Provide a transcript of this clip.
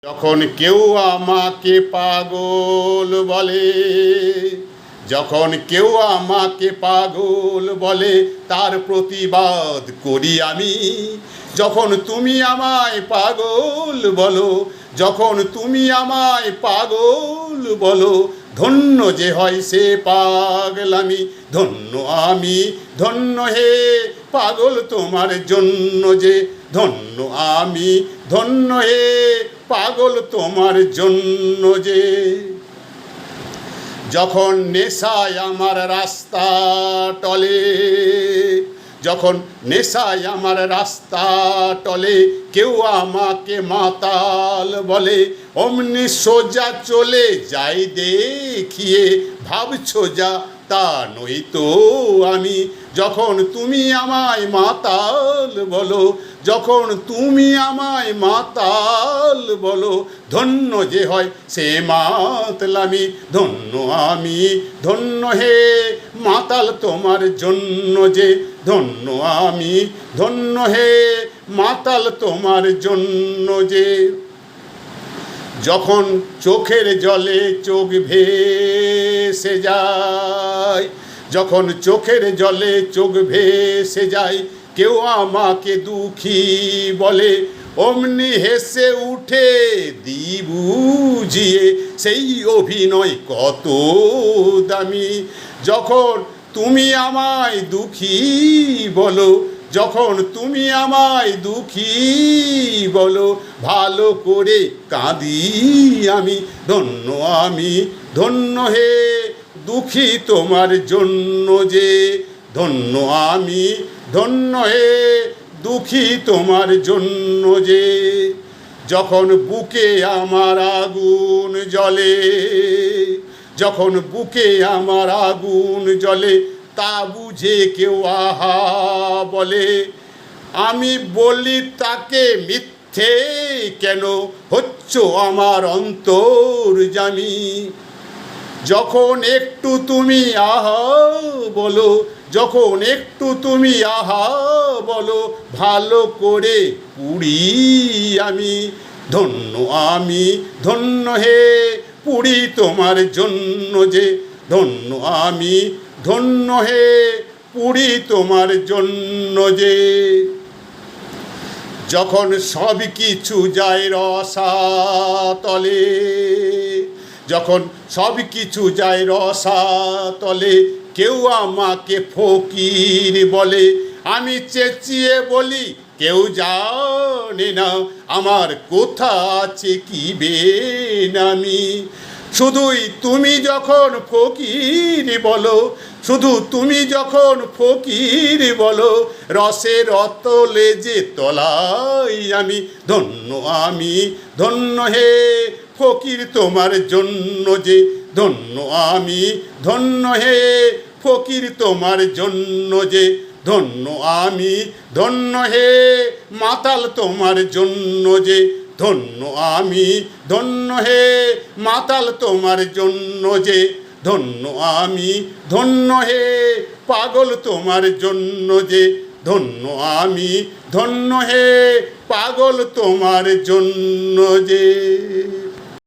যখন কেউ আমাকে পাগল বলে, যখন কেউ আমাকে পাগল বলে, তার প্রতিবাদ করি আমি। যখন তুমি আমায় পাগল বলো, যখন তুমি আমায় পাগল বলো, ধন্য যে হয় সে পাগলামি। ধন্য আমি, ধন্য হে পাগল তোমার জন্য যে। ধন্য আমি, ধন্য হে পাগল তোমার জন্য যে। যখন নেশায় আমার রাস্তা টলে, যখন নেশায় আমার রাস্তা টলে, কেউ আমাকে মাতাল বলে, অমনি সোজা চলে যাই দেখিয়ে। ভাবছো যা তা নই তো আমি। যখন তুমি আমায় মাতাল বলো, যখন তুমি আমায় মাতাল বলো, ধন্য যে হয় সে মাতলামি। ধন্য আমি, ধন্য হে মাতাল তোমার জন্য যে। ধন্য আমি, ধন্য হে মাতাল তোমার জন্য যে। যখন চোখের জলে চোখ ভেসে যায়, যখন চোখের জলে চোখ ভেসে যায়, কেউ আমাকে দুঃখী বলে, অমনি হেসে উঠে দি বুঝিয়ে। সেই অভিনয় কত দামি। যখন তুমি আমায় দুঃখী বলো, যখন তুমি আমায় দুঃখী বলো, ভালো করে কাঁদি আমি। ধন্য আমি, ধন্য হে দুঃখী তোমার জন্য যে। ধন্য আমি, ধন্য হে দুঃখী তোমার জন্য যে। যখন বুকে আমার আগুন জ্বলে, যখন বুকে আমার আগুন জ্বলে, তা বুঝে কেউ আহা বলে, আমি বলি তাকে মিথ্যে কেন, হচ্ছ আমার অন্তর্যামী। যখন একটু তুমি আহা বলো, যখন একটু তুমি আহা বলো, ভালো করে পুড়ি আমি। ধন্য আমি, ধন্য হে পুড়ি তোমার জন্য যে। ধন্য আমি, ধন্য হে পুড়ি তোমার জন্য যে। যখন সব কিছু যায় রসাতলে, যখন সব কিছু যায় রসাতলে, কেউ আমাকে ফকির বলে, আমি চেঁচিয়ে বলি কেউ জানে না আমার কোথা আছে কি বেনামি। শুধুই তুমি যখন ফকির বলো, শুধু তুমি যখন ফকির বলো, রসের অতলে যে তলাই আমি। ধন্য আমি, ধন্য হে ফকির তোমার জন্য যে। ধন্য আমি, ধন্য হে ফকির তোমার জন্য যে। ধন্য আমি, ধন্য হে মাতাল তোমার জন্য যে। ধন্য আমি, ধন্য হে মাতাল তোমার জন্য যে। ধন্য আমি, ধন্য হে পাগল তোমার জন্য যে। ধন্য আমি, ধন্য হে পাগল তোমার জন্য যে।